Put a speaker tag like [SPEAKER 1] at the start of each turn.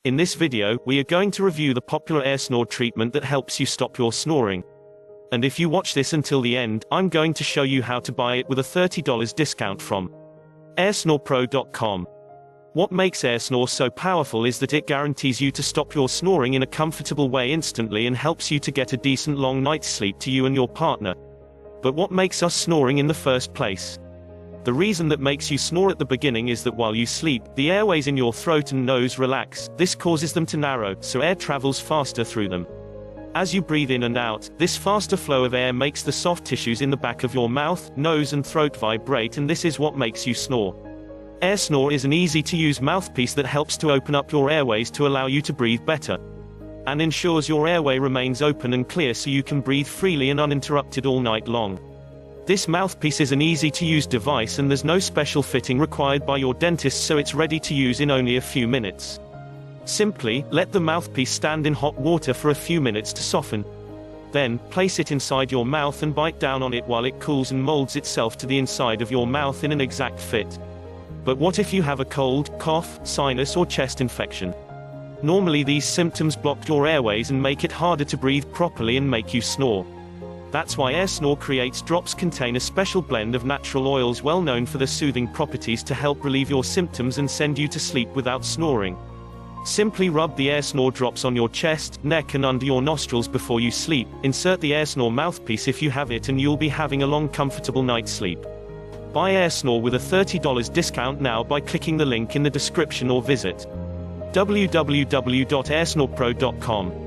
[SPEAKER 1] In this video, we are going to review the popular AirSnore treatment that helps you stop your snoring. And if you watch this until the end, I'm going to show you how to buy it with a $30 discount from airsnorepro.com. What makes AirSnore so powerful is that it guarantees you to stop your snoring in a comfortable way instantly and helps you to get a decent long night's sleep to you and your partner. But what makes us snoring in the first place? The reason that makes you snore at the beginning is that while you sleep, the airways in your throat and nose relax. This causes them to narrow, so air travels faster through them. As you breathe in and out, this faster flow of air makes the soft tissues in the back of your mouth, nose and throat vibrate, and this is what makes you snore. AirSnore is an easy-to-use mouthpiece that helps to open up your airways to allow you to breathe better, and ensures your airway remains open and clear so you can breathe freely and uninterrupted all night long. This mouthpiece is an easy-to-use device and there's no special fitting required by your dentist, so it's ready to use in only a few minutes. Simply, let the mouthpiece stand in hot water for a few minutes to soften. Then, place it inside your mouth and bite down on it while it cools and molds itself to the inside of your mouth in an exact fit. But what if you have a cold, cough, sinus or chest infection? Normally these symptoms block your airways and make it harder to breathe properly and make you snore. That's why AirSnore creates drops contain a special blend of natural oils well known for their soothing properties to help relieve your symptoms and send you to sleep without snoring. Simply rub the AirSnore drops on your chest, neck and under your nostrils before you sleep. Insert the AirSnore mouthpiece if you have it and you'll be having a long comfortable night's sleep. Buy AirSnore with a $30 discount now by clicking the link in the description or visit www.airsnorepro.com.